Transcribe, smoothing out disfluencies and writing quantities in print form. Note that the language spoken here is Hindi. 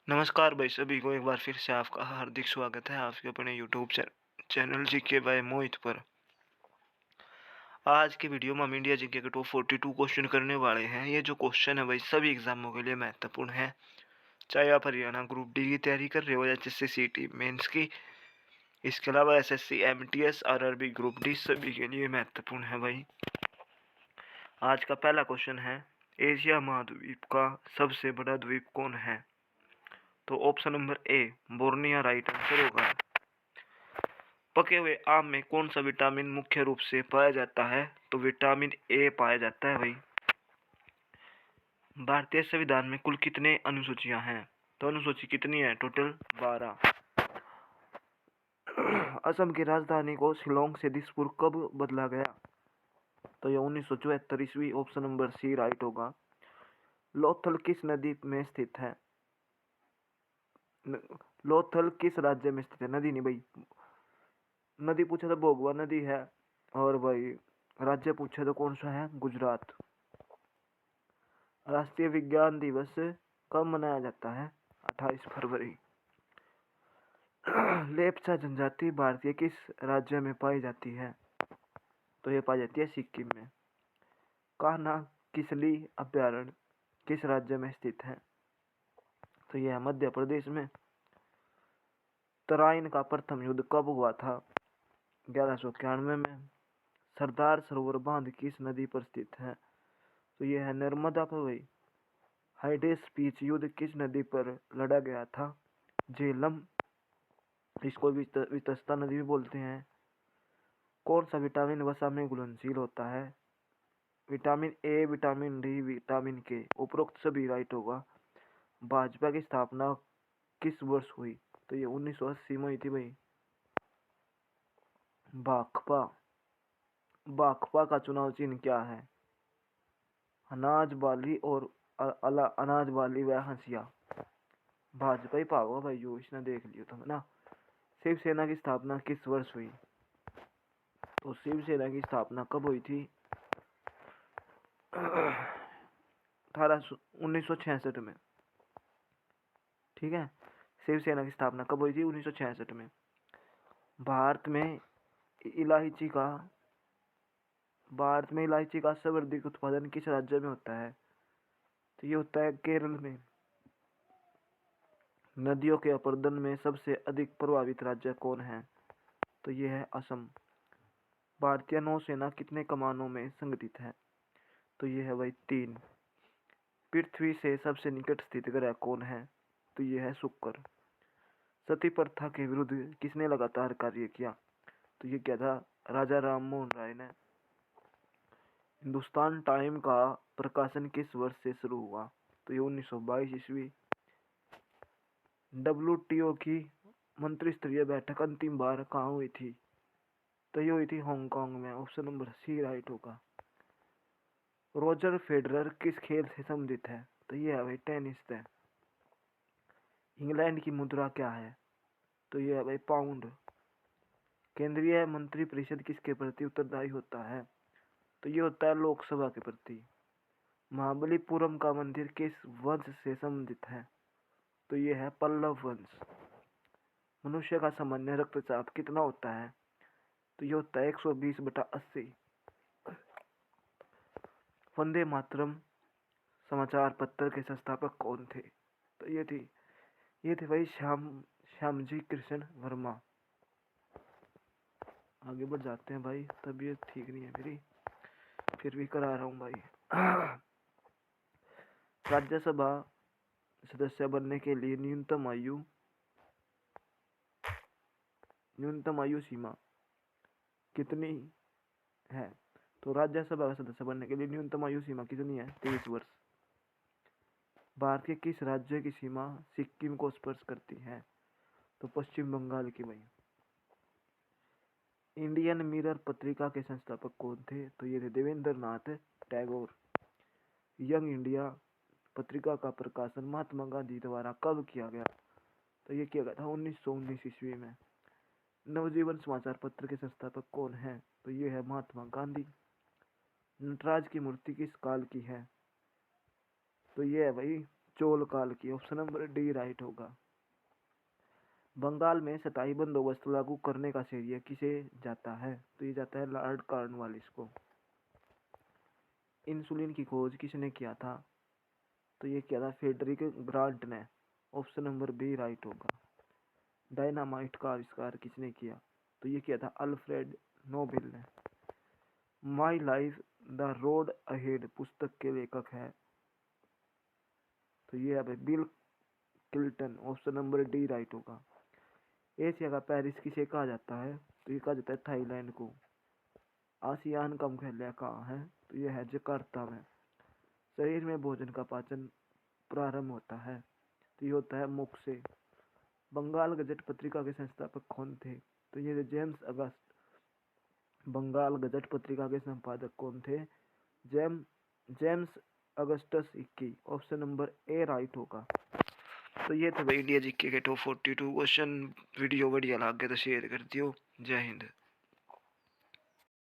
नमस्कार भाई सभी को एक बार फिर से आपका हार्दिक स्वागत है आपके अपने यूट्यूब चैनल जीके बाय मोहित पर। आज की वीडियो में हम इंडिया जीके के टॉप 42 क्वेश्चन करने वाले हैं। ये जो क्वेश्चन है भाई सभी एग्जामों के लिए महत्वपूर्ण है, चाहे आप हरियाणा ग्रुप डी की तैयारी कर रहे हो या एचएससी सीटी मेंस की। इसके अलावा SSC MTS RRB group D सभी के लिए महत्वपूर्ण है भाई। आज का पहला क्वेश्चन है, एशिया महाद्वीप का सबसे बड़ा द्वीप कौन है? तो option number A Borneo right answer होगा। पके हुए आम में कौन सा विटामिन मुख्य रूप से पाया जाता है? तो विटामिन ए पाया जाता है भाई। भारतीय संविधान में कुल कितने अनुसूचियां हैं? तो अनुसूची कितनी है? टोटल 12। असम की राजधानी को शिलोंग से दिसपुर कब बदला गया? तो यह 1974 ईस्वी। ऑप्शन नंबर सी राइट होगा। लोथल किस नदी में स्थित है? लोथल किस राज्य में स्थित है? नदी नहीं भाई, नदी पूछे तो भोगवा नदी है, और भाई राज्य पूछे तो कौन सा है? गुजरात। राष्ट्रीय विज्ञान दिवस कब मनाया जाता है? 28 फरवरी। लेप्चा जनजाति भारतीय किस राज्य में पाई जाती है? तो ये पाई जाती है सिक्किम में। कान्हा किसली अभ्यारण्य किस राज्य में स्थित है? तो यह मध्य प्रदेश में। तराइन का प्रथम युद्ध कब हुआ था? 1191 में। सरदार सरोवर बांध किस नदी पर स्थित है? तो यह है नर्मदा पर भाई। हाइडेस पीच युद्ध किस नदी पर लड़ा गया था? झेलम। इसको वितस्ता नदी भी बोलते हैं। कौन सा विटामिन वसा में घुलनशील होता है? Vitamin A, vitamin D, vitamin के। उपरोक्त सभी राइट होगा। भाजपा की स्थापना किस वर्ष हुई? तो ये 1980 में हुई थी भाई। भाकपा। भाकपा का चुनाव चिन्ह क्या है? अनाज बाली और अनाज बाली व हंसिया। भाजपा ही पाओ भाई, जो इसने देख लियो तुम ना। शिवसेना की स्थापना किस वर्ष हुई? तो शिवसेना की स्थापना कब हुई थी? 1966 में। ठीक है, शिवसेना की स्थापना कब हुई थी? 1966 में। भारत में इलायची का सर्वाधिक उत्पादन किस राज्य में होता है? तो ये होता है केरल में। नदियों के अपर्दन में सबसे अधिक प्रभावित राज्य कौन है? तो ये है असम। भारतीय नौसेना कितने कमानों में संगठित है? तो ये है भाई 3। पृथ्वी से सबसे निकट स्थित ग्रह कौन है? तो ये है शुक्र। सती प्रथा के विरुद्ध किसने लगातार कार्य किया? तो ये क्या था? राजा राम मोहन राय ने। हिंदुस्तान टाइम का प्रकाशन किस वर्ष से शुरू हुआ? तो ये 1922 ईस्वी। WTO की मंत्री स्तरीय बैठक अंतिम बार कहाँ हुई थी? तो ये हुई थी हांगकांग में। ऑप्शन नंबर सी राइट होगा। रोजर फेडरर किस खेल से संबंधित है? तो ये है भाई टेनिस से। इंग्लैंड की मुद्रा क्या है? तो ये है भाई पाउंड। केंद्रीय मंत्रिपरिषद किसके प्रति उत्तरदायी होता है? तो ये होता है लोकसभा के प्रति। महाबलीपुरम का मंदिर किस वंश से संबंधित है? तो ये है पल्लव वंश। मनुष्य का सामान्य रक्तचाप कितना होता है? तो ये होता है 120/80। वंदे मातरम समाचार पत्र के संस्थापक कौन थे? तो ये थे भाई श्यामजी कृष्ण वर्मा। आगे बढ़ जाते हैं भाई, तबीयत ठीक नहीं है मेरी, फिर भी करा रहा हूँ भाई। राज्यसभा सदस्य बनने के लिए न्यूनतम आयु सीमा कितनी है? तो राज्यसभा का सदस्य बनने के लिए न्यूनतम आयु सीमा कितनी है? 23 वर्ष। भारत के किस राज्य की सीमा सिक्किम को स्पर्श करती है? तो पश्चिम बंगाल की भाई। इंडियन मिरर पत्रिका के संस्थापक कौन थे? तो ये थे देवेंद्र नाथ टैगोर। यंग इंडिया पत्रिका का प्रकाशन महात्मा गांधी द्वारा कब किया गया? तो ये किया गया था 1919 ईस्वी में। नवजीवन समाचार पत्र के संस्थापक कौन है? तो ये है महात्मा गांधी। नटराज की मूर्ति किस काल की है? तो ये है भाई चोल काल की। ऑप्शन नंबर डी राइट होगा। बंगाल में सताई बंदोबस्त लागू करने का श्रेय किसे जाता है? तो ये जाता है लॉर्ड कॉर्नवालिस को। इंसुलिन की खोज किसने किया था? तो ये किया था फ्रेडरिक ग्रांट ने। ऑप्शन नंबर बी राइट होगा। डायनामाइट का आविष्कार किसने किया? तो ये किया था अल्फ्रेड नोबेल ने। My life the road ahead पुस्तक के लेखक है? तो ये है bill Clinton. Option number D right होगा। एशिया का पेरिस किसे कहा जाता है? तो ये कहा जाता है थाईलैंड को। आसियान का मुख्यालय कहाँ है? तो ये है जकार्ता में। शरीर में भोजन का पाचन प्रारंभ होता है? तो ये होता है मुख से। बंगाल गजट पत्रिका के संस्थापक कौन थे? तो ये जेम्स अगस्त। बंगाल गजट पत्रिका के संपादक कौन थे? जेम्स अगस्टस इक्की। ऑप्शन नंबर ए राइट होगा। तो ये थे भाई इंडिया जीके के टॉप 42 क्वेश्चन। वीडियो बढ़िया लगे तो शेयर कर दियो। जय हिंद।